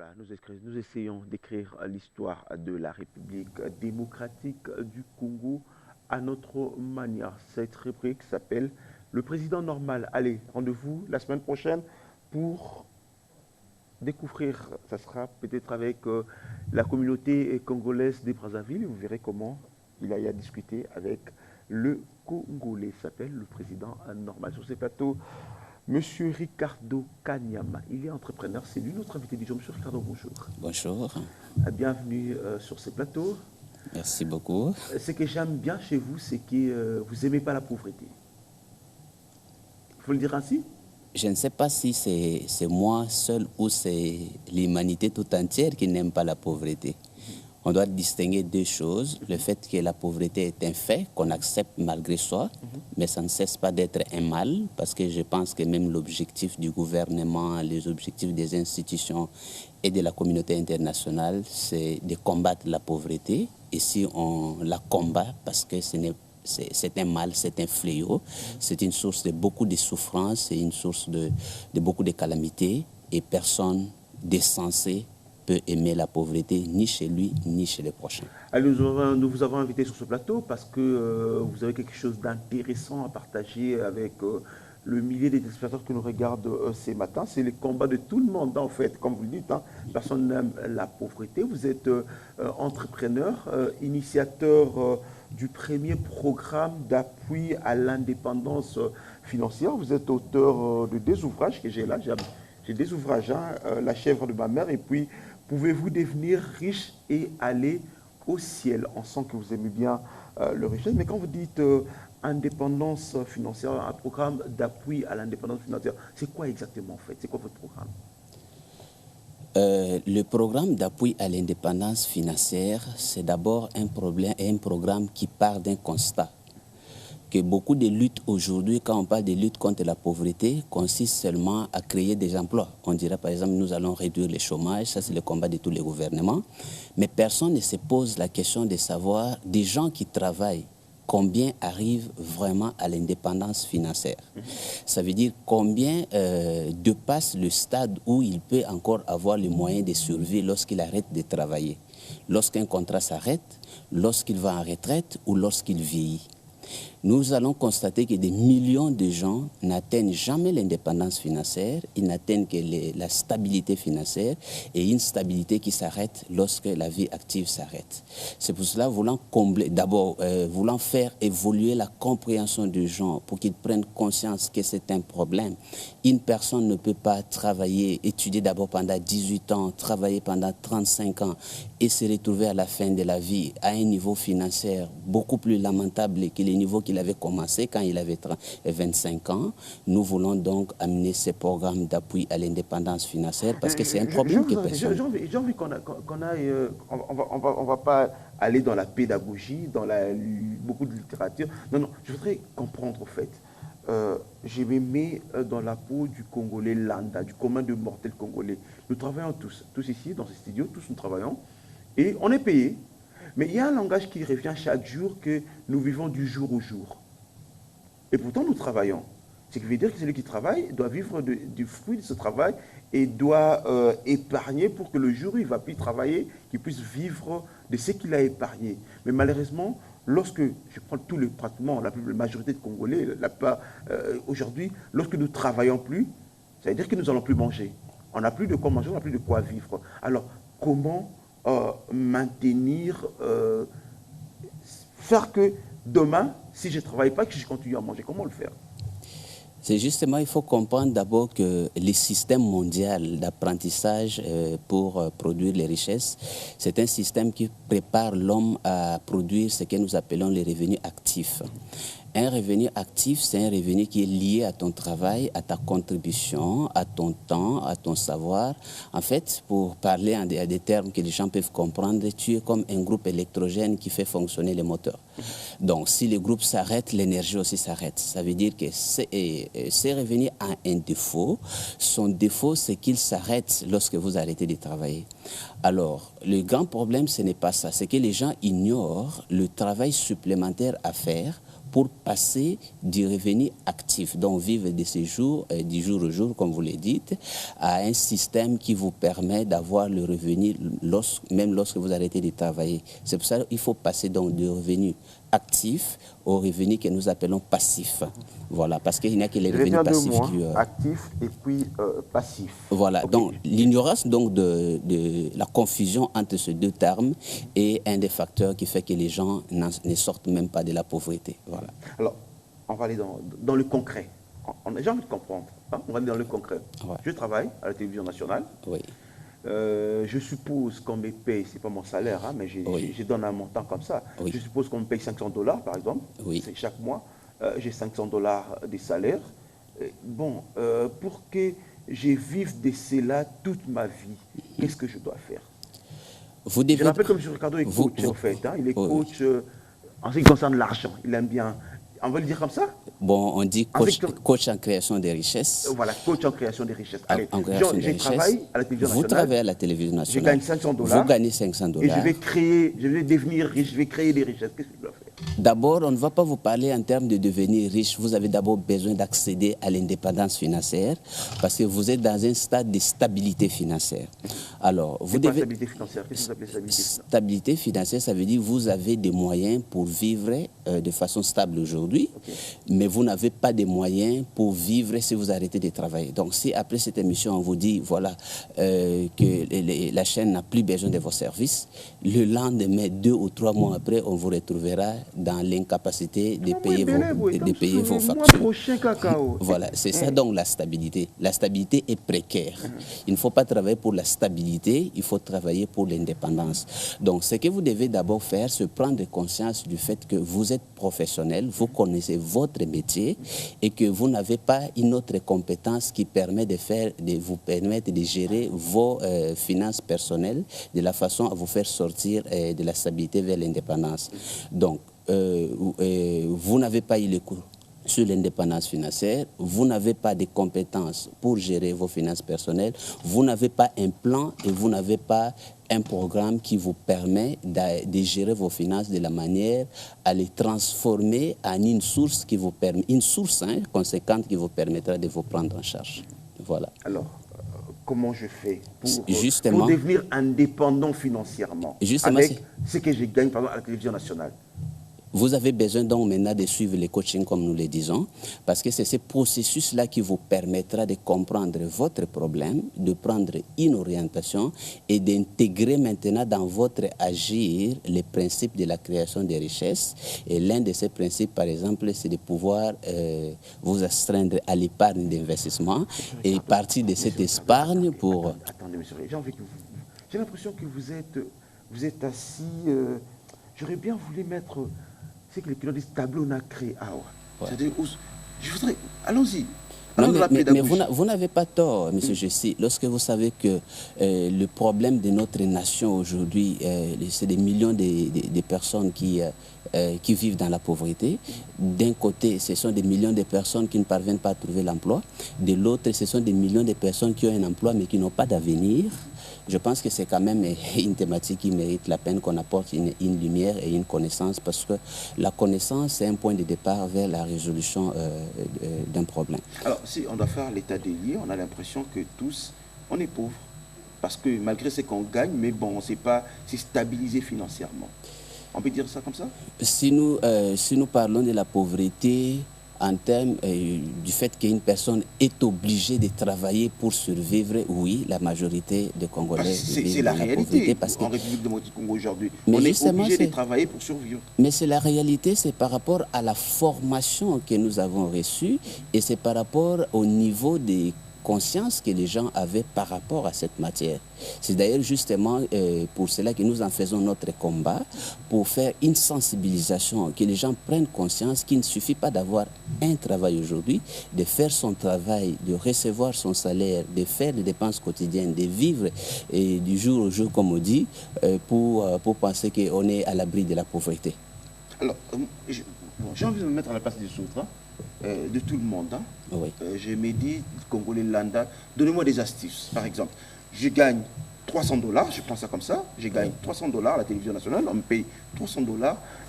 Voilà, nous essayons d'écrire l'histoire de la République démocratique du Congo à notre manière. Cette rubrique s'appelle Le président normal. Allez, rendez-vous la semaine prochaine pour découvrir, ça sera peut-être avec la communauté congolaise des Brazzaville. Vous verrez comment il a y à discuter avec le Congolais. Il s'appelle le président normal. Sur ces plateaux, Monsieur Ricardo Kanyama, il est entrepreneur, c'est lui notre invité du jour. Monsieur Ricardo, bonjour. Bonjour. Bienvenue sur ce plateau. Merci beaucoup. Ce que j'aime bien chez vous, c'est que vous n'aimez pas la pauvreté. Il faut le dire ainsi? Je ne sais pas si c'est moi seul ou c'est l'humanité tout entière qui n'aime pas la pauvreté. On doit distinguer deux choses. Le fait que la pauvreté est un fait qu'on accepte malgré soi, mais ça ne cesse pas d'être un mal, parce que je pense que même l'objectif du gouvernement, les objectifs des institutions et de la communauté internationale, c'est de combattre la pauvreté. Et si on la combat, parce que c'est un mal, c'est un fléau, c'est une source de beaucoup de souffrances, c'est une source de beaucoup de calamités, et personne d'essentiel peut aimer la pauvreté, ni chez lui, ni chez les prochains. Alors, nous vous avons invité sur ce plateau parce que vous avez quelque chose d'intéressant à partager avec le millier de téléspectateurs qui nous regardent ces matins. C'est le combat de tout le monde, en fait, comme vous le dites. Hein. Personne n'aime la pauvreté. Vous êtes entrepreneur, initiateur du premier programme d'appui à l'indépendance financière. Vous êtes auteur de deux ouvrages que j'ai là. J'ai des ouvrages, hein, La chèvre de ma mère et puis Pouvez-vous devenir riche et aller au ciel? On sent que vous aimez bien le richesse, mais quand vous dites indépendance financière, un programme d'appui à l'indépendance financière, c'est quoi exactement en fait? C'est quoi votre programme? Le programme d'appui à l'indépendance financière, c'est d'abord un programme qui part d'un constat. Que beaucoup de luttes aujourd'hui, quand on parle de lutte contre la pauvreté, consiste seulement à créer des emplois. On dirait par exemple, nous allons réduire le chômage, ça c'est le combat de tous les gouvernements. Mais personne ne se pose la question de savoir des gens qui travaillent, combien arrivent vraiment à l'indépendance financière. Ça veut dire combien dépasse le stade où il peut encore avoir les moyens de survivre lorsqu'il arrête de travailler. Lorsqu'un contrat s'arrête, lorsqu'il va en retraite ou lorsqu'il vieillit. Nous allons constater que des millions de gens n'atteignent jamais l'indépendance financière, ils n'atteignent que la stabilité financière et une stabilité qui s'arrête lorsque la vie active s'arrête. C'est pour cela, voulant combler, d'abord, voulant faire évoluer la compréhension des gens pour qu'ils prennent conscience que c'est un problème. Une personne ne peut pas travailler, étudier d'abord pendant 18 ans, travailler pendant 35 ans et se retrouver à la fin de la vie à un niveau financier beaucoup plus lamentable que les niveaux qu'il avait commencé quand il avait 25 ans. Nous voulons donc amener ces programmes d'appui à l'indépendance financière parce que c'est un problème que personne... J'ai envie qu'on aille... on va pas aller dans la pédagogie, dans beaucoup de littérature. Non, non, je voudrais comprendre au fait. Je me mets dans la peau du Congolais lambda, du commun de mortels congolais. Nous travaillons tous ici, dans ce studio, tous nous travaillons. Et on est payé. Mais il y a un langage qui revient chaque jour que nous vivons du jour au jour. Et pourtant, nous travaillons. Ce qui veut dire que celui qui travaille doit vivre du fruit de ce travail et doit épargner pour que le jour où il ne va plus travailler, qu'il puisse vivre de ce qu'il a épargné. Mais malheureusement, lorsque, je prends pratiquement la majorité de Congolais, aujourd'hui, lorsque nous ne travaillons plus, ça veut dire que nous n'allons plus manger. On n'a plus de quoi manger, on n'a plus de quoi vivre. Alors, comment maintenir, faire que demain, si je ne travaille pas, que je continue à manger? Comment le faire? C'est justement, il faut comprendre d'abord que le système mondial d'apprentissage pour produire les richesses, c'est un système qui prépare l'homme à produire ce que nous appelons les revenus actifs. Un revenu actif, c'est un revenu qui est lié à ton travail, à ta contribution, à ton temps, à ton savoir. En fait, pour parler à des termes que les gens peuvent comprendre, tu es comme un groupe électrogène qui fait fonctionner les moteurs. Donc, si le groupe s'arrête, l'énergie aussi s'arrête. Ça veut dire que ces revenus ont un défaut. Son défaut, c'est qu'il s'arrête lorsque vous arrêtez de travailler. Alors, le grand problème, ce n'est pas ça. C'est que les gens ignorent le travail supplémentaire à faire pour passer du revenu actif, donc vivre de ces jours, du jour au jour, comme vous le dites, à un système qui vous permet d'avoir le revenu même lorsque vous arrêtez de travailler. C'est pour ça qu'il faut passer donc du revenu actif aux revenus que nous appelons passifs. Voilà, parce qu'il n'y a que les revenus passifs qui... actif et puis passif. Voilà, okay. Donc l'ignorance donc de la confusion entre ces deux termes est un des facteurs qui fait que les gens ne sortent même pas de la pauvreté. Voilà. Alors, on va aller dans le concret. J'ai envie de comprendre. Hein? On va aller dans le concret. Ouais. Je travaille à la télévision nationale. Oui. Je suppose qu'on me paye, c'est pas mon salaire, hein, mais je donne un montant comme ça. Oui. Je suppose qu'on me paye $500 par exemple, oui. Chaque mois. J'ai $500 de salaire. Bon, pour que je vive de cela toute ma vie, qu'est-ce que je dois faire? Je rappelle comme M. Ricardo est coach en fait. Hein, il est coach en ce qui concerne l'argent. Il aime bien. On va le dire comme ça? Bon, on dit coach en création des richesses. Voilà, coach en création des richesses. Allez, je travaille à la télévision nationale. Vous travaillez à la télévision nationale. Je gagne $500. Vous gagnez $500. Et je vais devenir riche, je vais créer des richesses. Qu'est-ce que je dois faire? D'abord, on ne va pas vous parler en termes de devenir riche. Vous avez d'abord besoin d'accéder à l'indépendance financière parce que vous êtes dans un stade de stabilité financière. Alors, vous devez... Stabilité financière, qu'est-ce que vous appelez stabilité financière? Stabilité financière, ça veut dire que vous avez des moyens pour vivre de façon stable aujourd'hui, mais vous n'avez pas de moyens pour vivre si vous arrêtez de travailler. Donc, si après cette émission, on vous dit, voilà, que la chaîne n'a plus besoin de vos services, le lendemain, 2 ou 3 mois après, on vous retrouvera dans l'incapacité de payer vos factures. Voilà, c'est ça donc la stabilité. La stabilité est précaire. Il ne faut pas travailler pour la stabilité, il faut travailler pour l'indépendance. Donc, ce que vous devez d'abord faire, c'est prendre conscience du fait que vous êtes professionnel, vous connaissez votre métier et que vous n'avez pas une autre compétence qui permet de vous permettre de gérer vos finances personnelles de la façon à vous faire sortir de la stabilité vers l'indépendance. Donc, vous n'avez pas eu le cours sur l'indépendance financière, vous n'avez pas de compétences pour gérer vos finances personnelles, vous n'avez pas un plan et vous n'avez pas un programme qui vous permet de gérer vos finances de la manière à les transformer en une source qui vous permet, une source conséquente qui vous permettra de vous prendre en charge. Voilà. Alors, comment je fais pour devenir indépendant financièrement avec ce que je gagne par exemple, à la télévision nationale? Vous avez besoin donc maintenant de suivre les coachings comme nous le disons, parce que c'est ce processus-là qui vous permettra de comprendre votre problème, de prendre une orientation et d'intégrer maintenant dans votre agir les principes de la création des richesses. Et l'un de ces principes, par exemple, c'est de pouvoir vous astreindre à l'épargne d'investissement et partir de cette épargne pour... Attendez, monsieur, j'ai l'impression que vous êtes assis... J'aurais bien voulu mettre... C'est que les pilotes disent tableau n'a créé. Ah ouais. Ouais. Je voudrais... Allons-y. Mais vous n'avez pas tort, M. Jessie, lorsque vous savez que le problème de notre nation aujourd'hui, c'est des millions de personnes qui vivent dans la pauvreté. D'un côté, ce sont des millions de personnes qui ne parviennent pas à trouver l'emploi. De l'autre, ce sont des millions de personnes qui ont un emploi mais qui n'ont pas d'avenir. Je pense que c'est quand même une thématique qui mérite la peine qu'on apporte une lumière et une connaissance, parce que la connaissance, c'est un point de départ vers la résolution d'un problème. Alors, si on doit faire l'état des lieux, on a l'impression que tous, on est pauvres. Parce que malgré ce qu'on gagne, mais bon, on ne sait pas si stabiliser financièrement. On peut dire ça comme ça? Si nous parlons de la pauvreté en termes du fait qu'une personne est obligée de travailler pour survivre, oui, la majorité des Congolais c'est la réalité parce en République démocratique du Congo aujourd'hui. On est obligé de travailler pour survivre. Mais c'est la réalité, c'est par rapport à la formation que nous avons reçue et c'est par rapport au niveau des conscience que les gens avaient par rapport à cette matière. C'est d'ailleurs justement pour cela que nous en faisons notre combat, pour faire une sensibilisation, que les gens prennent conscience qu'il ne suffit pas d'avoir un travail aujourd'hui, de faire son travail, de recevoir son salaire, de faire des dépenses quotidiennes, de vivre du jour au jour, comme on dit, pour penser qu'on est à l'abri de la pauvreté. Alors, j'ai envie de me mettre à la place des autres. De tout le monde. Hein. Oui. Je me dis, Congolais lambda, donnez-moi des astuces. Par exemple, je gagne $300, je prends ça comme ça, je gagne $300 à la télévision nationale, on me paye $300,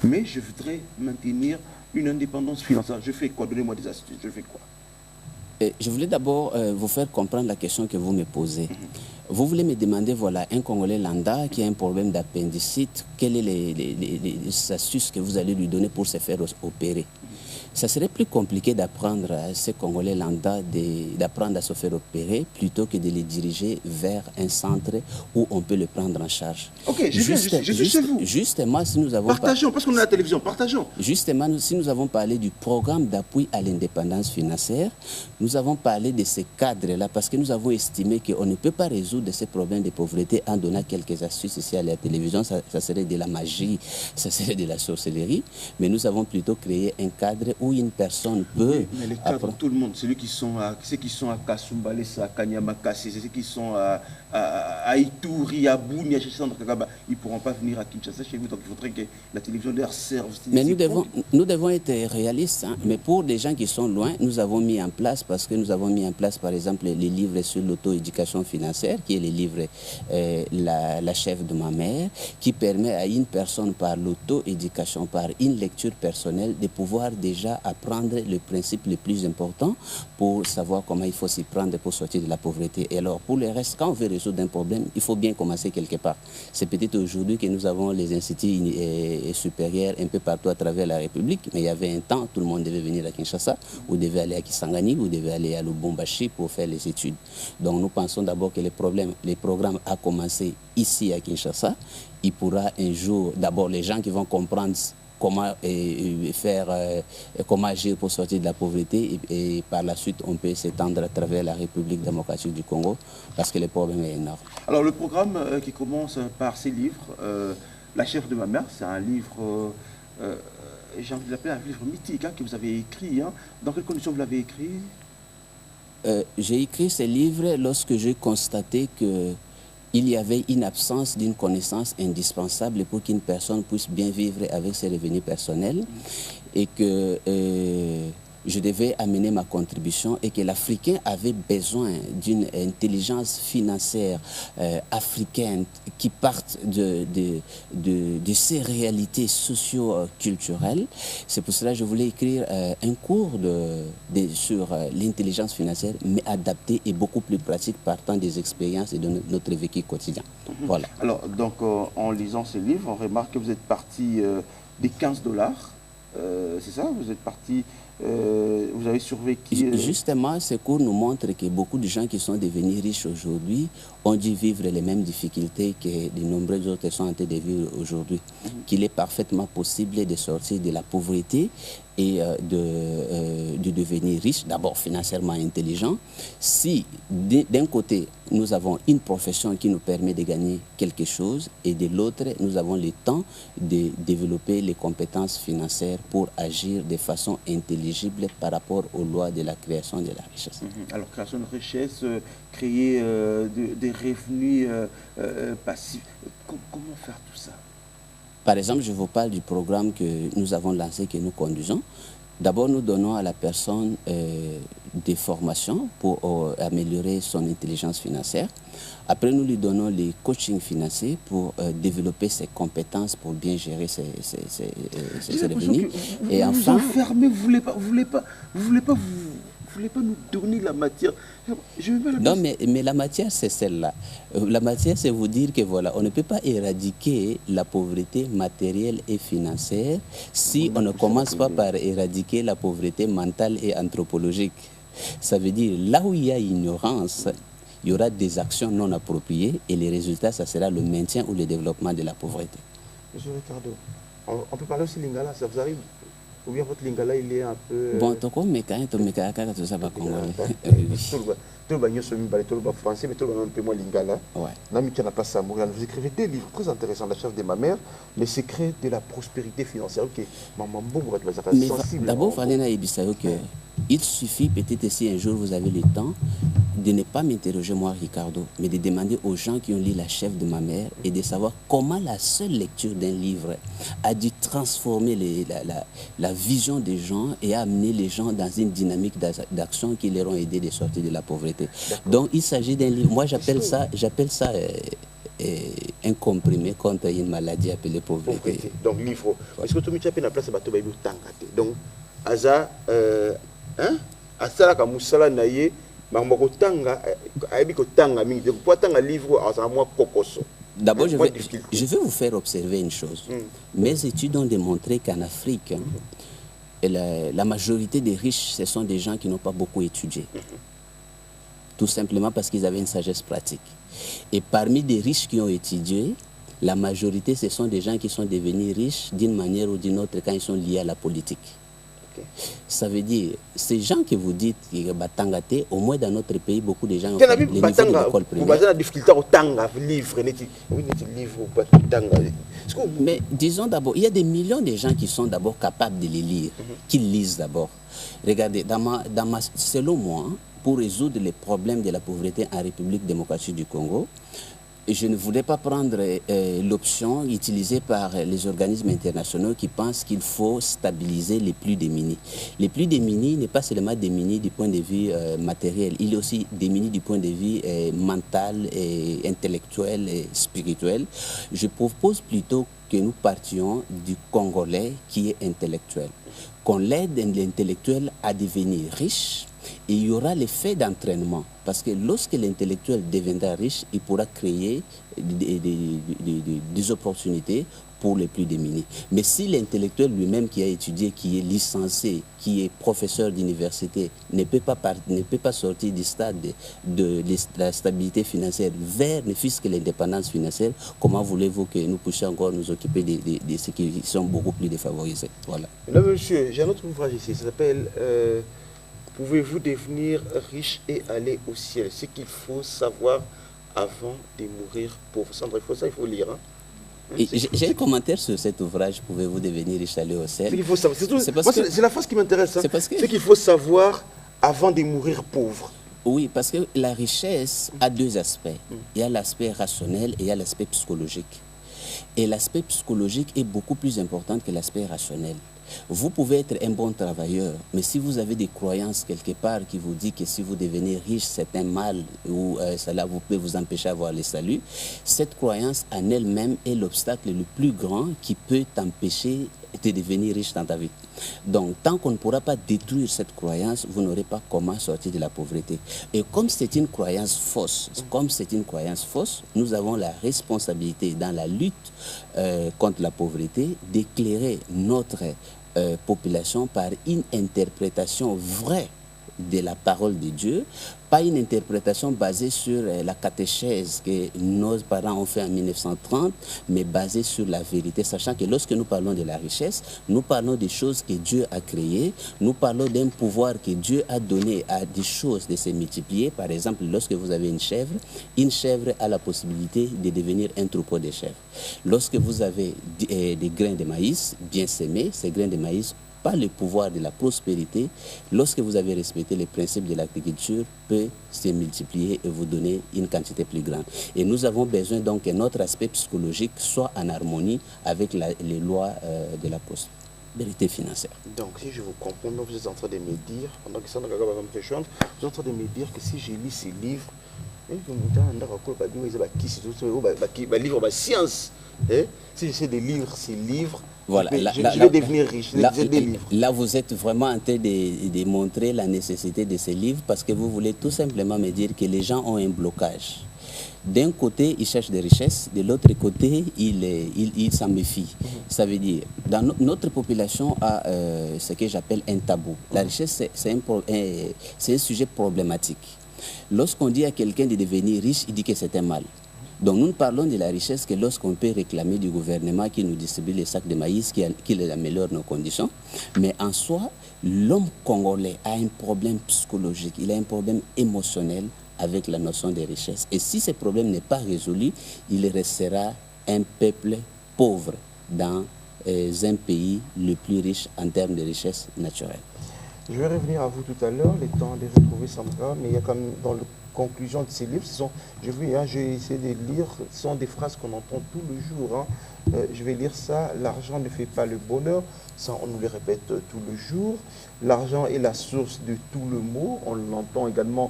mais je voudrais maintenir une indépendance financière. Je fais quoi? Donnez-moi des astuces. Je fais quoi? Je voulais d'abord vous faire comprendre la question que vous me posez. Vous voulez me demander, voilà, un Congolais lambda qui a un problème d'appendicite, quelles sont les astuces que vous allez lui donner pour se faire opérer? Ça serait plus compliqué d'apprendre à ces Congolais lambda d'apprendre à se faire opérer plutôt que de les diriger vers un centre où on peut le prendre en charge. Ok, je suis chez vous. Justement, si nous avons... Partageons, parce qu'on est à la télévision, partageons. Justement, si nous avons parlé du programme d'appui à l'indépendance financière, nous avons parlé de ces cadres-là parce que nous avons estimé qu'on ne peut pas résoudre ces problèmes de pauvreté en donnant quelques astuces ici à la télévision. Ça serait de la magie, ça serait de la sorcellerie. Mais nous avons plutôt créé un cadre où une personne peut... Mais les cadres, tout le monde, ceux qui sont à Kasumbalesa, à Kanyamakasi, ceux qui sont à Ituri, à Bounia, ils ne pourront pas venir à Kinshasa chez vous. Donc il faudrait que la télévision leur serve. Mais nous devons être réalistes. Hein. Mais pour des gens qui sont loin, nous avons mis en place, parce que nous avons mis en place, par exemple, les livres sur l'auto-éducation financière, qui est le livre La chef de ma mère, qui permet à une personne, par l'auto-éducation, par une lecture personnelle, de pouvoir déjà apprendre le principe le plus important pour savoir comment il faut s'y prendre pour sortir de la pauvreté. Et alors, pour le reste, quand on veut résoudre un problème, il faut bien commencer quelque part. C'est peut-être aujourd'hui que nous avons les instituts supérieurs un peu partout à travers la République, mais il y avait un temps, tout le monde devait venir à Kinshasa, vous devez aller à Kisangani, vous devez aller à Lubumbashi pour faire les études. Donc nous pensons d'abord que les programmes a commencé ici à Kinshasa. Il pourra un jour, d'abord les gens qui vont comprendre comment comment agir pour sortir de la pauvreté et par la suite on peut s'étendre à travers la République démocratique du Congo parce que le problème est énorme. Alors le programme qui commence par ces livres, La chef de ma mère, c'est un livre, j'ai envie de l'appeler un livre mythique que vous avez écrit. Hein. Dans quelles conditions vous l'avez écrit? J'ai écrit ce livre lorsque j'ai constaté que il y avait une absence d'une connaissance indispensable pour qu'une personne puisse bien vivre avec ses revenus personnels et que je devais amener ma contribution et que l'Africain avait besoin d'une intelligence financière africaine qui parte de ces réalités socio-culturelles. C'est pour cela que je voulais écrire un cours sur l'intelligence financière, mais adapté et beaucoup plus pratique partant des expériences et de notre vécu quotidien. Voilà. Alors, donc, en lisant ce livre, on remarque que vous êtes parti des $15. C'est ça? Vous êtes parti... vous avez survécu... Justement, ce cours nous montre que beaucoup de gens qui sont devenus riches aujourd'hui ont dû vivre les mêmes difficultés que de nombreux autres sont en train de vivre aujourd'hui. Qu'il est parfaitement possible de sortir de la pauvreté et de devenir riche, d'abord financièrement intelligent, si d'un côté nous avons une profession qui nous permet de gagner quelque chose et de l'autre nous avons le temps de développer les compétences financières pour agir de façon intelligible par rapport aux lois de la création de la richesse. Alors création de richesse, créer des revenus passifs, comment faire tout ça? Par exemple, je vous parle du programme que nous avons lancé, que nous conduisons. D'abord, nous donnons à la personne des formations pour améliorer son intelligence financière. Après, nous lui donnons les coachings financiers pour développer ses compétences pour bien gérer ses revenus. Et enfin, enfermez, vous voulez pas nous donner la matière. Non, mais la matière, c'est celle-là. La matière, c'est vous dire que voilà, on ne peut pas éradiquer la pauvreté matérielle et financière si on ne commence pas par éradiquer la pauvreté mentale et anthropologique. Ça veut dire, là où il y a ignorance, il y aura des actions non appropriées et les résultats, ça sera le maintien ou le développement de la pauvreté. Monsieur Ricardo, on peut parler aussi lingala, ça vous arrive? Ou bien votre lingala, il est un peu... Bon, mais quand tout ça va congolais. Français, mais tout le monde un peu moins lingala. Vous écrivez des livres très intéressants, La chef de ma mère, Les secrets de la prospérité financière. Ok, mais d'abord, il suffit peut-être si un jour vous avez le temps de ne pas m'interroger moi, Ricardo, mais de demander aux gens qui ont lu La chef de ma mère et de savoir comment la seule lecture d'un livre a dû transformer la vision des gens et amener les gens dans une dynamique d'action qui leur ont aidé de sortir de la pauvreté. Donc il s'agit d'un livre, moi j'appelle ça un comprimé contre une maladie appelée pauvreté. Donc, livre. Est-ce que tu as une place à bateau donc, Aza, hein? Asa la kamusala naye, mambo tanga, aibi ko tanga mingi. De quoi tanga livre à moi kokoso. D'abord, je vais vous faire observer une chose. Mes études ont démontré qu'en Afrique, la majorité des riches, ce sont des gens qui n'ont pas beaucoup étudié. Tout simplement parce qu'ils avaient une sagesse pratique. Et parmi des riches qui ont étudié, la majorité, ce sont des gens qui sont devenus riches d'une manière ou d'une autre quand ils sont liés à la politique. Ça veut dire, ces gens que vous dites, au moins dans notre pays, beaucoup de gens ont fait le niveau de l'école primaire. Mais disons d'abord, il y a des millions de gens qui sont d'abord capables de les lire, qui lisent d'abord. Regardez, selon moi, pour résoudre les problèmes de la pauvreté en République démocratique du Congo, je ne voulais pas prendre l'option utilisée par les organismes internationaux qui pensent qu'il faut stabiliser les plus démunis. Les plus démunis n'est pas seulement démunis du point de vue matériel, il est aussi démunis du point de vue mental, et intellectuel et spirituel. Je propose plutôt que nous partions du Congolais qui est intellectuel, qu'on l'aide l'intellectuel à devenir riche. Et il y aura l'effet d'entraînement. Parce que lorsque l'intellectuel deviendra riche, il pourra créer des opportunités pour les plus démunis. Mais si l'intellectuel lui-même qui a étudié, qui est licencié, qui est professeur d'université, ne peut pas sortir du stade de la stabilité financière vers ne fût-ce que l'indépendance financière, comment voulez-vous que nous puissions encore nous occuper de ceux qui sont beaucoup plus défavorisés? Voilà. Là, monsieur, j'ai un autre ouvrage ici, ça s'appelle... Pouvez-vous devenir riche et aller au ciel? Ce qu'il faut savoir avant de mourir pauvre. Sandra, il faut lire. Hein? J'ai un commentaire sur cet ouvrage, Pouvez-vous devenir riche et aller au ciel? C'est la phrase qui m'intéresse. Hein? Ce qu'il faut savoir avant de mourir pauvre. Oui, parce que la richesse a deux aspects. Il y a l'aspect rationnel et il y a l'aspect psychologique. Et l'aspect psychologique est beaucoup plus important que l'aspect rationnel. Vous pouvez être un bon travailleur, mais si vous avez des croyances quelque part qui vous disent que si vous devenez riche, c'est un mal ou cela vous peut vous empêcher d'avoir le salut, cette croyance en elle-même est l'obstacle le plus grand qui peut t'empêcher de devenir riche dans ta vie. Donc, tant qu'on ne pourra pas détruire cette croyance, vous n'aurez pas comment sortir de la pauvreté. Et comme c'est une croyance fausse, nous avons la responsabilité dans la lutte contre la pauvreté d'éclairer notre population par une interprétation vraie de la parole de Dieu, pas une interprétation basée sur la catéchèse que nos parents ont fait en 1930, mais basée sur la vérité, sachant que lorsque nous parlons de la richesse, nous parlons des choses que Dieu a créées, nous parlons d'un pouvoir que Dieu a donné à des choses de se multiplier. Par exemple, lorsque vous avez une chèvre a la possibilité de devenir un troupeau de chèvres. Lorsque vous avez des grains de maïs bien semés, ces grains de maïs par le pouvoir de la prospérité, lorsque vous avez respecté les principes de l'agriculture, peut se multiplier et vous donner une quantité plus grande. Et nous avons besoin donc que notre aspect psychologique soit en harmonie avec les lois de la prospérité financière. Donc, si je vous comprends, vous êtes en train de me dire, pendant que Sandra Gaba va me faire chanter, vous êtes en train de me dire que si je lis ces livres, science, si j'essaie de lire ces livres, voilà, je vais devenir riche. Là, vous êtes vraiment en train de montrer la nécessité de ces livres parce que vous voulez tout simplement me dire que les gens ont un blocage. D'un côté, ils cherchent des richesses, de l'autre côté, ils s'en méfient. Ça veut dire, notre population a ce que j'appelle un tabou. La richesse, c'est un sujet problématique. Lorsqu'on dit à quelqu'un de devenir riche, il dit que c'est un mal. Donc nous parlons de la richesse que lorsqu'on peut réclamer du gouvernement qui nous distribue les sacs de maïs, qui améliore nos conditions. Mais en soi, l'homme congolais a un problème psychologique, il a un problème émotionnel avec la notion de richesse. Et si ce problème n'est pas résolu, il restera un peuple pauvre dans un pays le plus riche en termes de richesse naturelle. Je vais revenir à vous tout à l'heure, le temps de retrouver Sandra, mais il y a quand même dans la conclusion de ces livres, j'ai essayé de lire, ce sont des phrases qu'on entend tous les jours. Je vais lire ça, l'argent ne fait pas le bonheur, ça on nous le répète tous les jours. L'argent est la source de tout le mot, on l'entend également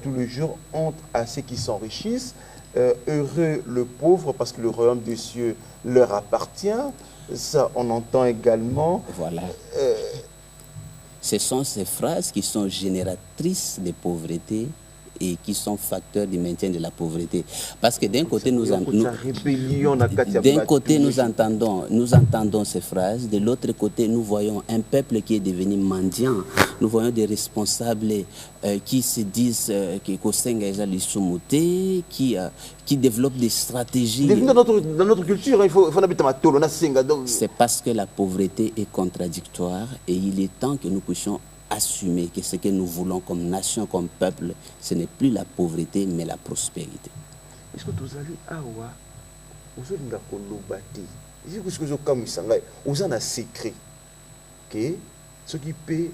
tous les jours, honte à ceux qui s'enrichissent. heureux le pauvre parce que le royaume des cieux leur appartient. Ça, on entend également. Voilà. Ce sont ces phrases qui sont génératrices de pauvreté et qui sont facteurs du maintien de la pauvreté. Parce que d'un côté, nous entendons ces phrases, de l'autre côté, nous voyons un peuple qui est devenu mendiant. Nous voyons des responsables qui se disent qui développent des stratégies. Dans notre culture, il faut C'est parce que la pauvreté est contradictoire et il est temps que nous puissions assumer que ce que nous voulons comme nation, comme peuple, ce n'est plus la pauvreté, mais la prospérité. Est-ce que vous allez awa, vous allez kolobati, est-ce que vous avez un secret que ce qui peut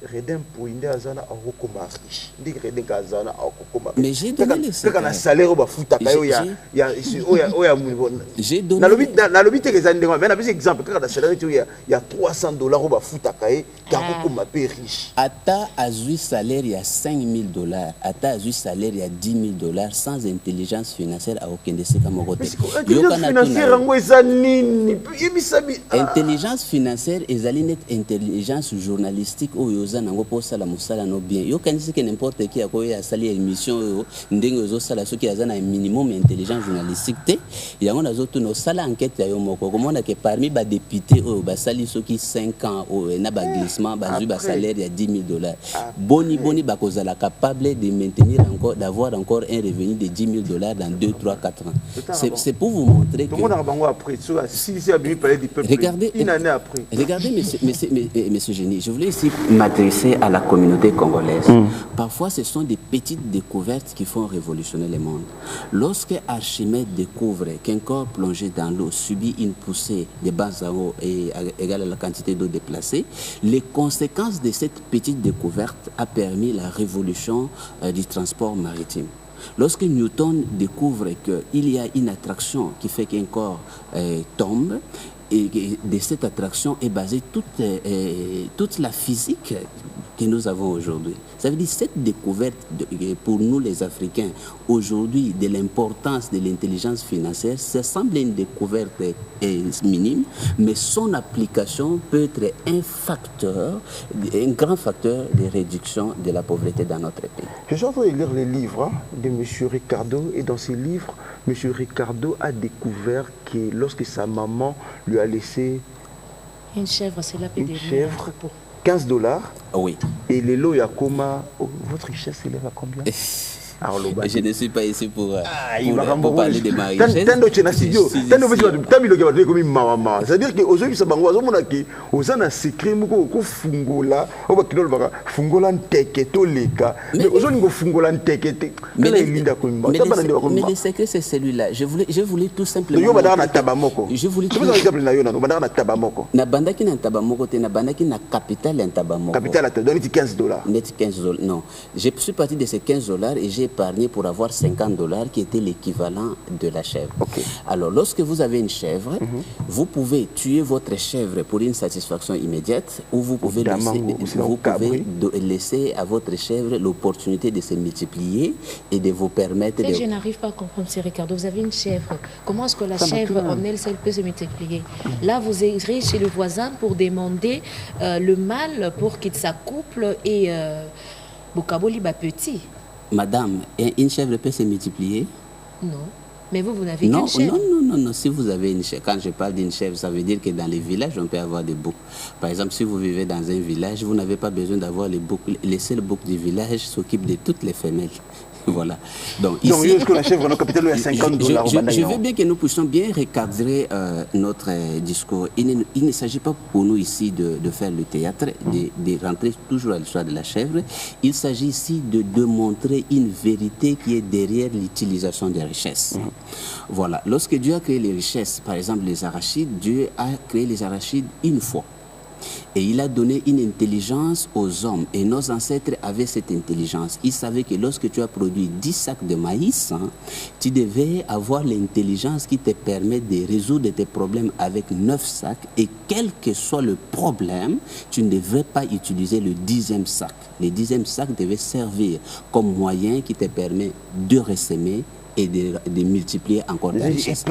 redem pour inde azana akokoma riche ndi redem kazana akokoma mais j'ai donné le secret na salaire ba futa kayo ya j'ai donné na lobi te kezandi ngwa mais na pesi exemple kaka na salaire tu ya $300 ba futa kaye akokoma pe riche ata azui salaire ya $5,000 ata azui salaire ya $10,000 sans intelligence financière a okende seka mokote intelligence financière ngo ezanini yebisabi intelligence financière ezali net intelligence journalistique oyo nango po sala musala no bien yo kanisi que n'importe qui akoyo ya sali émission yo ndenge zo sala soki azana un minimum intelligence journalistique te yango nazo tuno sala enquête ya yo moko komona que parmi ba député oyo ba sali soki 5 ans oyo na ba glissement ba ba salaire ya $10,000 boni ba kozala capable de maintenir encore d'avoir encore un revenu de $10,000 dans 2 3 4 ans c'est pour vous montrer que regardez une année après regardez monsieur Génie je voulais ici m'adresser à la communauté congolaise. Parfois, ce sont des petites découvertes qui font révolutionner le monde. Lorsque Archimède découvre qu'un corps plongé dans l'eau subit une poussée de bas à haut et égale à la quantité d'eau déplacée, les conséquences de cette petite découverte a permis la révolution du transport maritime. Lorsque Newton découvre qu'il y a une attraction qui fait qu'un corps tombe, et de cette attraction est basée toute la physique que nous avons aujourd'hui. Ça veut dire cette découverte pour nous les Africains aujourd'hui de l'importance de l'intelligence financière, ça semble une découverte minime, mais son application peut être un grand facteur de réduction de la pauvreté dans notre pays. Je suis en train de lire les livres de M. Ricardo et dans ces livres, M. Ricardo a découvert que lorsque sa maman lui a laissé une chèvre, cela peut devenir $15. Oui. Et les lots Yakoma, votre richesse s'élève à combien? Je ne suis pas ici pour parler de ma richesse. C'est-à-dire que aujourd'hui, ça un secret, mais le secret, c'est celui-là. Je voulais tout simplement. Je voulais tout non. Je suis parti de ces $15 et j'ai épargné pour avoir $50 qui était l'équivalent de la chèvre. Okay. Alors, lorsque vous avez une chèvre, vous pouvez tuer votre chèvre pour une satisfaction immédiate ou vous pouvez laisser à votre chèvre l'opportunité de se multiplier et de vous permettre de... Je n'arrive pas à comprendre, c'est Ricardo. Vous avez une chèvre. Comment est-ce que la chèvre en elle seule peut se multiplier? Là, vous irez chez le voisin pour demander le mâle pour qu'il s'accouple et Bokaboli bat petit. Madame, une chèvre peut se multiplier? Non. Mais vous n'avez qu'une chèvre. Non. Si vous avez une chèvre, quand je parle d'une chèvre, ça veut dire que dans les villages, on peut avoir des boucs. Par exemple, si vous vivez dans un village, vous n'avez pas besoin d'avoir les boucs. Les seuls boucs du village s'occupent de toutes les femelles. Voilà. Donc, ici, est-ce que la chèvre a capital à $50? Je veux bien que nous puissions bien recadrer notre discours. Il ne s'agit pas pour nous ici de faire le théâtre, de rentrer toujours à l'histoire de la chèvre. Il s'agit ici de montrer une vérité qui est derrière l'utilisation des richesses. Voilà. Lorsque Dieu a créé les richesses, par exemple les arachides, Dieu a créé les arachides une fois. Et il a donné une intelligence aux hommes. Et nos ancêtres avaient cette intelligence. Ils savaient que lorsque tu as produit 10 sacs de maïs, tu devais avoir l'intelligence qui te permet de résoudre tes problèmes avec 9 sacs. Et quel que soit le problème, tu ne devrais pas utiliser le 10e sac. Le 10e sac devait servir comme moyen qui te permet de ressemer et de multiplier encore la richesse.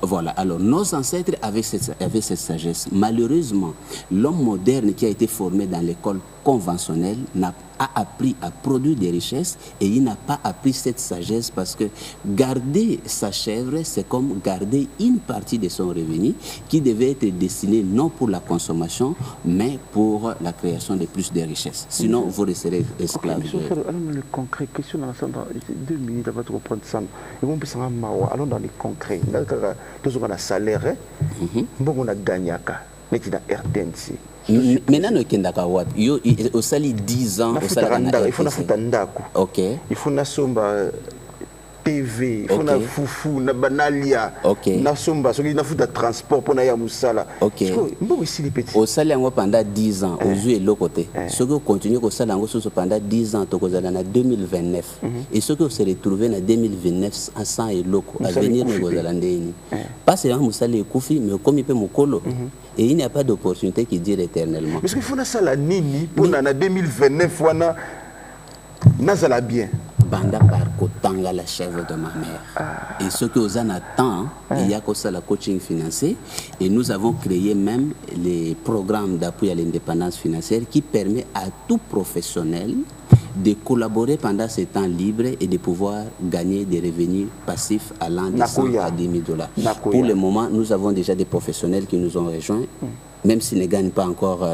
Voilà, alors nos ancêtres avaient cette sagesse. Malheureusement, l'homme moderne qui a été formé dans l'école conventionnelle a appris à produire des richesses et il n'a pas appris cette sagesse parce que garder sa chèvre, c'est comme garder une partie de son revenu qui devait être destiné non pour la consommation, mais pour la création de plus de richesses. Sinon, vous resterez esclave. Le concret, question dans 2 minutes avant de reprendre ça. Allons dans les concrets. Nous avons un salaire, nous avons gagné à RTNC. Maintenant, nous au sali 10 ans, au sali il faut OK. Il faut TV, il faut na fufu, na banalia, na somba, ce qui na futa transport pour na ya musala. OK. Au sali yango pendant 10 ans, au jeu et l'autre côté. Ce que continue au sali yango pendant 10 ans, to kozala na 2029. Et ce que se retrouver na 2029 à 100 et l'autre à venir nous kozala ndeni. Pas seulement musala ekufi, mais comme il peut mukolo. Et il n'y a pas d'opportunité qui dure éternellement. Parce qu'il faut na sala nini pour na 2029 wana nazala bien. Banda par Kotanga, la chèvre de ma mère. Et ce que vous en attend, il y a ça la coaching financier. Et nous avons créé même les programmes d'appui à l'indépendance financière qui permet à tout professionnel de collaborer pendant ces temps libres et de pouvoir gagner des revenus passifs allant de 100 à 10 000 $. Pour le moment, nous avons déjà des professionnels qui nous ont rejoints. Même s'ils ne gagnent pas encore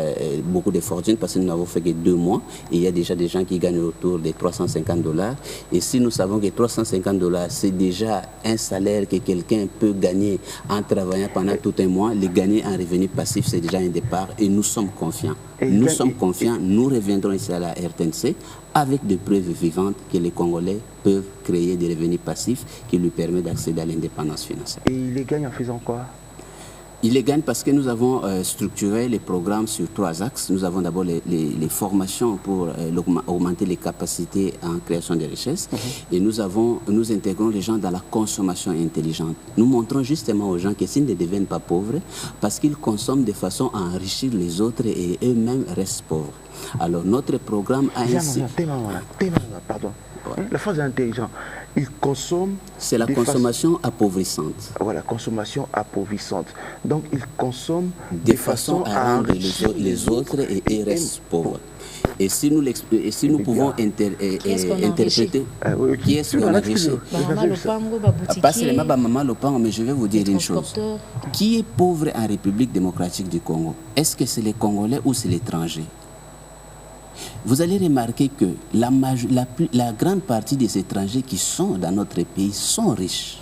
beaucoup de fortune, parce que nous n'avons fait que 2 mois, et il y a déjà des gens qui gagnent autour de 350 $. Et si nous savons que 350 $, c'est déjà un salaire que quelqu'un peut gagner en travaillant pendant tout un mois, les gagner en revenu passif, c'est déjà un départ, et nous sommes confiants. Nous sommes confiants, nous reviendrons ici à la RTNC avec des preuves vivantes que les Congolais peuvent créer des revenus passifs qui lui permettent d'accéder à l'indépendance financière. Et ils les gagnent en faisant quoi? Il les gagne parce que nous avons structuré les programmes sur 3 axes. Nous avons d'abord les formations pour augmenter les capacités en création de richesses. Et nous intégrons les gens dans la consommation intelligente. Nous montrons justement aux gens que s'ils ne deviennent pas pauvres, parce qu'ils consomment de façon à enrichir les autres et eux-mêmes restent pauvres. Alors notre programme a ainsi... Pardon. La phase intelligente. Ils consomment... C'est la consommation appauvrissante. Voilà, consommation appauvrissante. Donc, ils consomment de façon à rendre les autres et ils restent pauvres. Et si nous pouvons interpréter qui est-ce qu'on enrichit, pas seulement Maman Lopango, mais je vais vous dire une chose. Qui est pauvre en République démocratique du Congo? Est-ce que c'est les Congolais ou c'est l'étranger? Vous allez remarquer que la grande partie des étrangers qui sont dans notre pays sont riches.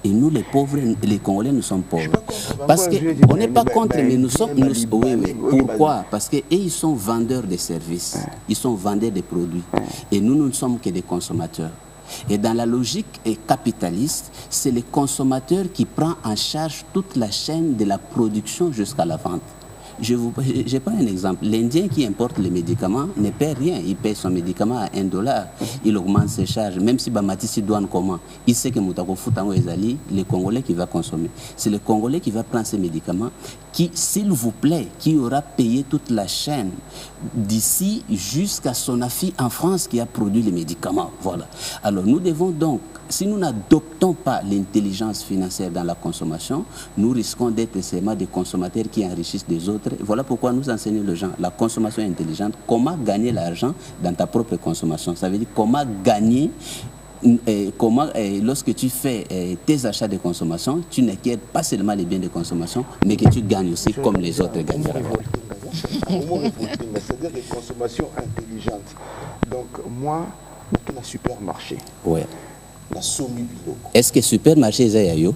Et nous, les pauvres, les Congolais, nous sommes pauvres. Parce qu'on n'est pas contre, mais nous sommes... Oui. Pourquoi? Parce qu'ils sont vendeurs de services. Ils sont vendeurs de produits. Et nous ne sommes que des consommateurs. Et dans la logique capitaliste, c'est le consommateur qui prend en charge toute la chaîne de la production jusqu'à la vente. Je prends un exemple. L'Indien qui importe les médicaments ne paie rien. Il paie son médicament à $1. Il augmente ses charges. Même si Bamatisi douane comment, il sait que Moutako Foutango Ezali, le Congolais qui va consommer. C'est le Congolais qui va prendre ces médicaments qui, s'il vous plaît, qui aura payé toute la chaîne d'ici jusqu'à Sonafi en France qui a produit les médicaments. Voilà. Alors nous devons donc, si nous n'adoptons pas l'intelligence financière dans la consommation, nous risquons d'être seulement des consommateurs qui enrichissent des autres. Voilà pourquoi nous enseignons aux gens la consommation intelligente, comment gagner l'argent dans ta propre consommation. Ça veut dire comment gagner, lorsque tu fais tes achats de consommation, tu n'acquiers pas seulement les biens de consommation, mais que tu gagnes aussi comme les autres gagnent. C'est-à-dire des consommations intelligentes. Donc moi, dans le supermarché. Ouais. Est-ce que supermarché est ailleurs?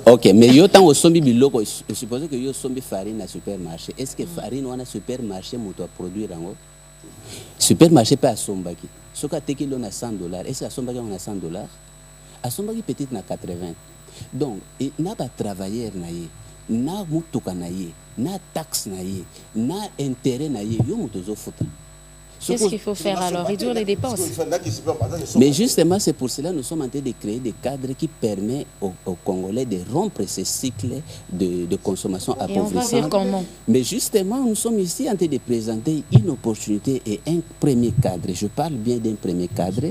Ok, mais yo tant au sombi biloko, je suppose que yo sombi farine à supermarché. Est-ce que farine ou un supermarché moto à produire en haut? Supermarché pas à sombaki. Ce qu'a été qu'il a $100. Est-ce qu'à sombaki on a $100? À sombaki peut-être na 80. Donc, il n'a pas travailleur naïe, n'a mutuka naïe, n'a taxe naïe, n'a intérêt naïe, yo moto fouta. Qu'est-ce qu'il faut faire alors? Réduire les dépenses. Mais justement, c'est pour cela que nous sommes en train de créer des cadres qui permettent aux Congolais de rompre ce cycle de consommation appauvrissante. Et on va dire comment? Mais justement, nous sommes ici en train de présenter une opportunité et un premier cadre. Je parle bien d'un premier cadre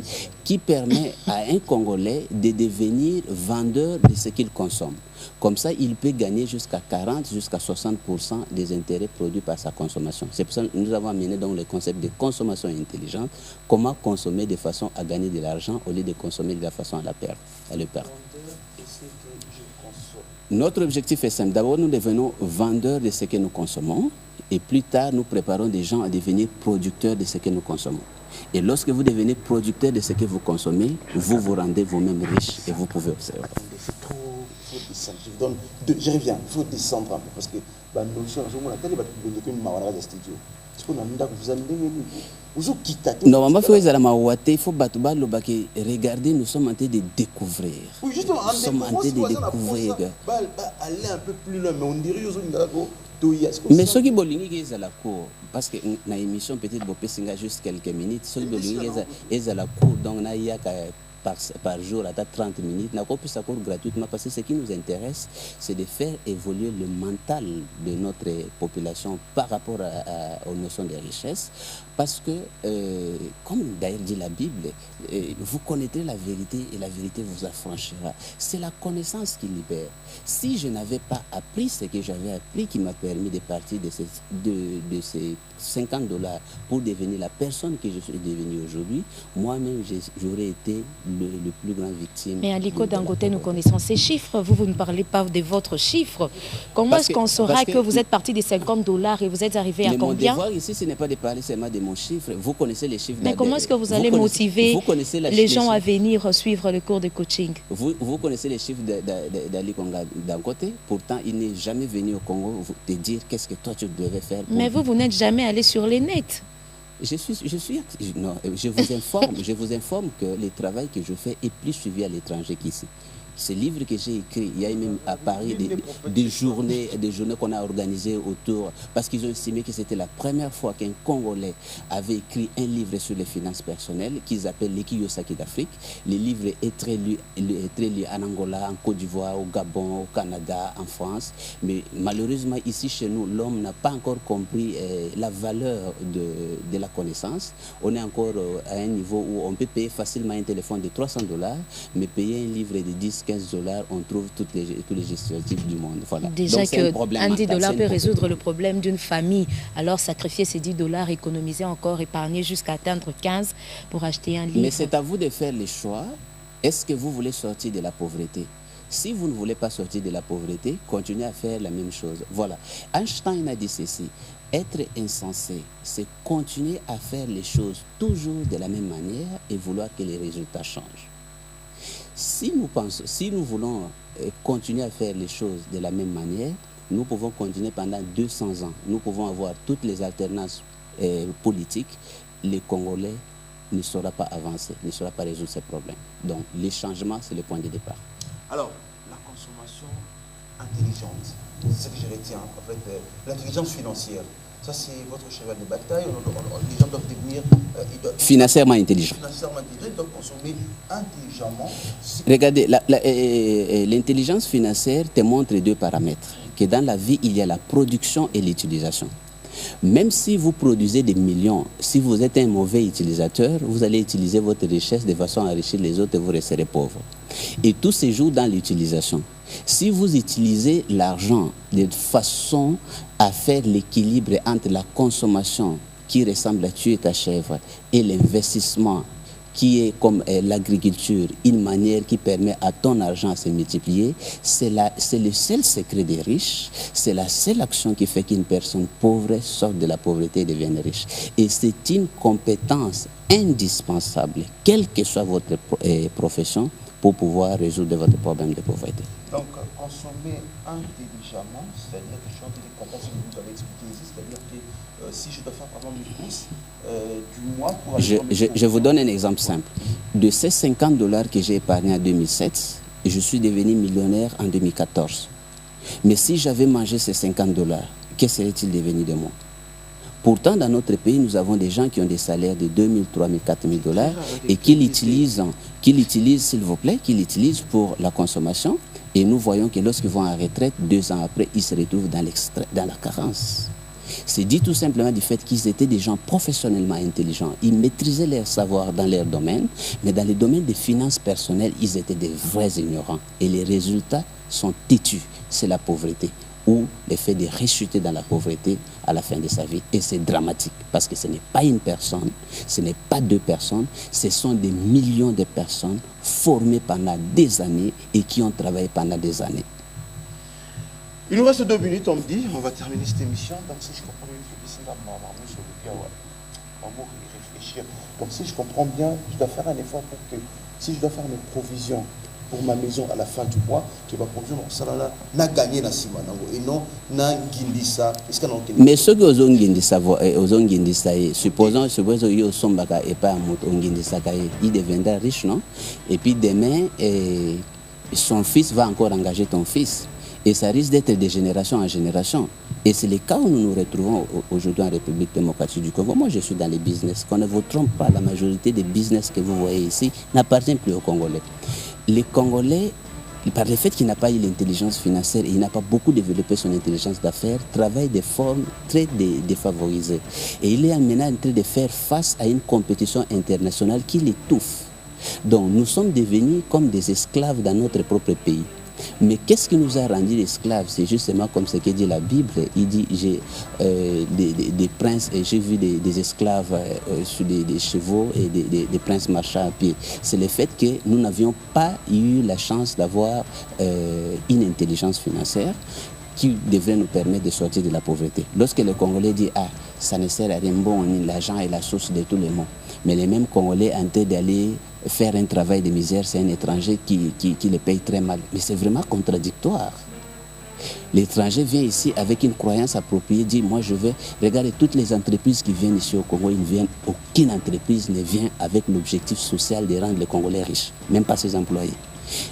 qui permet à un Congolais de devenir vendeur de ce qu'il consomme. Comme ça, il peut gagner jusqu'à 40, jusqu'à 60% des intérêts produits par sa consommation. C'est pour ça que nous avons amené donc le concept de consommation intelligente, comment consommer de façon à gagner de l'argent au lieu de consommer de la façon à le perdre. Notre objectif est simple. D'abord, nous devenons vendeurs de ce que nous consommons et plus tard, nous préparons des gens à devenir producteurs de ce que nous consommons. Et lorsque vous devenez producteur de ce que vous consommez, vous vous rendez vous-même riche et vous pouvez observer. C'est trop, il faut descendre. Je reviens, il faut descendre un peu parce que normalement, il faut regarder, nous sommes en train de découvrir. Oui, justement, nous sommes en train de découvrir. Aller un peu plus loin, mais on dirait mais ceux qui sont à la cour, parce que dans l'émission peut-être juste quelques minutes, ceux qui sont à la cour, donc il y a par jour à 30 minutes, n'a pas pu s'accorder gratuitement parce que ce qui nous intéresse, c'est de faire évoluer le mental de notre population par rapport aux notions de richesse. Parce que, comme d'ailleurs dit la Bible, vous connaîtrez la vérité et la vérité vous affranchira. C'est la connaissance qui libère. Si je n'avais pas appris ce que j'avais appris, qui m'a permis de partir de ces $50 pour devenir la personne que je suis devenue aujourd'hui, moi-même, j'aurais été le plus grand victime. Mais Aliko Dangote, nous connaissons ces chiffres. Vous ne parlez pas de votre chiffre. Comment est-ce qu'on saura que vous êtes parti des $50 et vous êtes arrivé à combien? Mon devoir ici, ce n'est pas de parler seulement de mon chiffre. Vous connaissez les chiffres. Mais comment est-ce que vous allez motiver les gens à venir suivre le cours de coaching? Vous connaissez les chiffres d'Aliko Dangote. Pourtant, il n'est jamais venu au Congo te dire qu'est-ce que toi tu devais faire. Mais vous n'êtes jamais allé sur les nets. Je vous informe que le travail que je fais est plus suivi à l'étranger qu'ici. Ce livre que j'ai écrit, il y a même à Paris des journées qu'on a organisées autour, parce qu'ils ont estimé que c'était la première fois qu'un Congolais avait écrit un livre sur les finances personnelles, qu'ils appellent l'Ekiyosaki d'Afrique. Le livre est très lu en Angola, en Côte d'Ivoire, au Gabon, au Canada, en France. Mais malheureusement, ici chez nous, l'homme n'a pas encore compris la valeur de la connaissance. On est encore à un niveau où on peut payer facilement un téléphone de $300, mais payer un livre de 10, $15, on trouve tous les gestionnaires du monde. Voilà. Déjà qu'un $10 peut résoudre le problème d'une famille. Alors sacrifier ces $10, économiser encore, épargner jusqu'à atteindre 15 pour acheter un livre. Mais c'est à vous de faire les choix. Est-ce que vous voulez sortir de la pauvreté? Si vous ne voulez pas sortir de la pauvreté, continuez à faire la même chose. Voilà. Einstein a dit ceci. Être insensé, c'est continuer à faire les choses toujours de la même manière et vouloir que les résultats changent. Si nous voulons continuer à faire les choses de la même manière, nous pouvons continuer pendant 200 ans. Nous pouvons avoir toutes les alternances politiques. Les Congolais ne sauront pas avancer, ne sauront pas résoudre ces problèmes. Donc, les changements, c'est le point de départ. Alors, la consommation intelligente, c'est ce que je retiens. En fait, l'intelligence financière. Ça, c'est votre cheval de bataille. Les gens doivent devenir financièrement intelligents. Financièrement intelligents, ils doivent consommer intelligemment. Regardez, l'intelligence financière te montre deux paramètres. Que dans la vie, il y a la production et l'utilisation. Même si vous produisez des millions, si vous êtes un mauvais utilisateur, vous allez utiliser votre richesse de façon à enrichir les autres et vous resterez pauvre. Et tout se joue dans l'utilisation. Si vous utilisez l'argent de façon à faire l'équilibre entre la consommation qui ressemble à tuer ta chèvre et l'investissement qui est comme l'agriculture, une manière qui permet à ton argent de se multiplier, c'est le seul secret des riches, c'est la seule action qui fait qu'une personne pauvre sorte de la pauvreté et devienne riche. Et c'est une compétence indispensable, quelle que soit votre profession, pour pouvoir résoudre votre problème de pauvreté. Donc, consommer intelligemment, c'est-à-dire que je suis en train de comprendre ce que vous avez expliqué ici, c'est-à-dire que si je dois faire par exemple mes courses du mois pour aller je vous donne un exemple simple. De ces $50 que j'ai épargnés en 2007, je suis devenu millionnaire en 2014. Mais si j'avais mangé ces $50, que serait-il devenu de moi? Pourtant, dans notre pays, nous avons des gens qui ont des salaires de 2 000, 3 000, 4 000 $ et qui l'utilisent, s'il vous plaît, qui l'utilisent pour la consommation. Et nous voyons que lorsqu'ils vont en retraite, 2 ans après, ils se retrouvent dans la carence. C'est dit tout simplement du fait qu'ils étaient des gens professionnellement intelligents. Ils maîtrisaient leur savoir dans leur domaine, mais dans les domaines des finances personnelles, ils étaient des vrais ignorants. Et les résultats sont têtus. C'est la pauvreté, ou le fait de rechuter dans la pauvreté à la fin de sa vie. Et c'est dramatique, parce que ce n'est pas une personne, ce n'est pas deux personnes, ce sont des millions de personnes formées pendant des années et qui ont travaillé pendant des années. Il nous reste 2 minutes, on me dit, on va terminer cette émission. Donc si je comprends bien, réfléchir. Donc si je comprends bien, je dois faire un effort pour que, si je dois faire mes provisions pour ma maison à la fin du mois, qui va produire ça n'a gagné la sima et non n'a guindissa. Mais ceux qui ont guindissa, supposons qu'ils sont baka et pas guindissa, il deviendra riche, non? Et puis demain, son fils va encore engager ton fils. Et ça risque d'être de génération en génération. Et c'est le cas où nous nous retrouvons aujourd'hui en République démocratique du Congo. Moi, je suis dans les business. Qu'on ne vous trompe pas, la majorité des business que vous voyez ici n'appartient plus aux Congolais. Les Congolais, par le fait qu'il n'a pas eu l'intelligence financière et il n'a pas beaucoup développé son intelligence d'affaires, travaille de forme très défavorisée. Et il est maintenant en train de faire face à une compétition internationale qui l'étouffe. Donc, nous sommes devenus comme des esclaves dans notre propre pays. Mais qu'est-ce qui nous a rendu esclaves? C'est justement comme ce que dit la Bible. Il dit, j'ai des princes et j'ai vu des esclaves sur des chevaux et des princes marchant à pied. C'est le fait que nous n'avions pas eu la chance d'avoir une intelligence financière qui devrait nous permettre de sortir de la pauvreté. Lorsque le Congolais dit, ah, ça ne sert à rien, bon, l'argent est la source de tous les maux. Mais les mêmes Congolais, en train d'aller faire un travail de misère, c'est un étranger qui les paye très mal. Mais c'est vraiment contradictoire. L'étranger vient ici avec une croyance appropriée, dit, moi je vais regarder toutes les entreprises qui viennent ici au Congo, aucune entreprise ne vient avec l'objectif social de rendre les Congolais riches, même pas ses employés.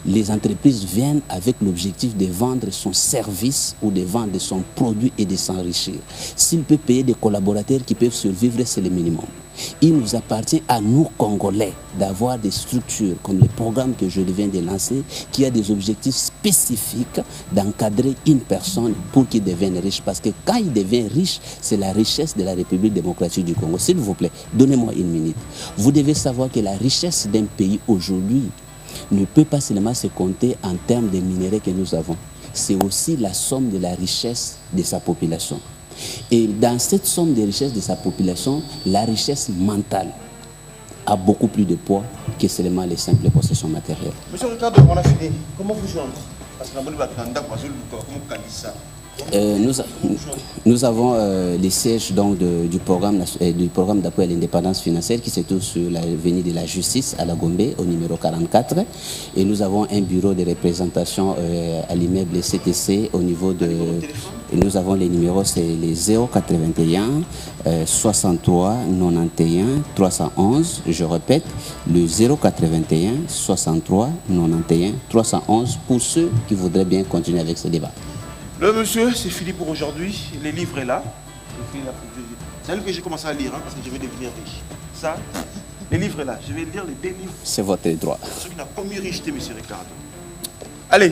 Les entreprises viennent avec l'objectif de vendre son service ou de vendre son produit et de s'enrichir. S'il peut payer des collaborateurs qui peuvent survivre, c'est le minimum. Il nous appartient à nous, Congolais, d'avoir des structures comme le programme que je viens de lancer, qui a des objectifs spécifiques d'encadrer une personne pour qu'il devienne riche. Parce que quand il devient riche, c'est la richesse de la République démocratique du Congo. S'il vous plaît, donnez-moi une minute. Vous devez savoir que la richesse d'un pays aujourd'hui ne peut pas seulement se compter en termes de minéraux que nous avons. C'est aussi la somme de la richesse de sa population. Et dans cette somme de richesse de sa population, la richesse mentale a beaucoup plus de poids que seulement les simples possessions matérielles. Monsieur Ricardo, on a fini. Comment vous joindre? Parce que nous avons les sièges donc, du programme d'appui à l'indépendance financière qui se trouve sur l'avenue de la Justice à la Gombe au numéro 44. Et nous avons un bureau de représentation à l'immeuble CTC au niveau de... Et nous avons les numéros, c'est les 081 63 91 311. Je répète, le 081 63 91 311 pour ceux qui voudraient bien continuer avec ce débat. Le monsieur, c'est fini pour aujourd'hui. Les livres est là. C'est un livre que j'ai commencé à lire parce que je vais devenir riche. Ça, les livres est là. Je vais lire les 2 livres. C'est votre droit. Ceux qui n'ont pas mieux richeté, monsieur Ricardo. Allez.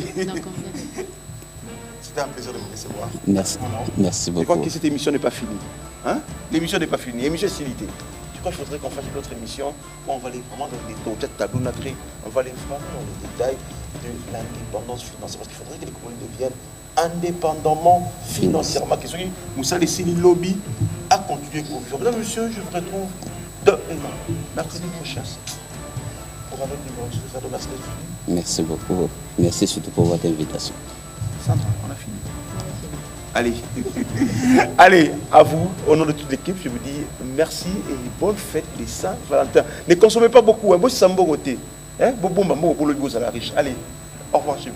C'était un plaisir de vous recevoir. Merci. Merci beaucoup. Je crois que cette émission n'est pas finie. Hein? L'émission n'est pas finie. L'émission est silité. Je crois qu'il faudrait qu'on fasse une autre émission où on va aller vraiment dans les détails. On va aller vraiment dans les détails de l'indépendance financière. Parce qu'il faudrait que les Congolais deviennent indépendamment financièrement. Moussa Lessini Lobby a continué. Mesdames et messieurs, je vous retrouve demain, mercredi prochain. Pour un autre numéro de Ricardo. Merci d'être venu. Merci beaucoup. Merci surtout pour votre invitation. Sandra, on a fini. Allez, allez, à vous, au nom de toute l'équipe, je vous dis merci et bonne fête des Saint-Valentin. Ne consommez pas beaucoup, hein. Moi, c'est ça, allez, au revoir chez vous.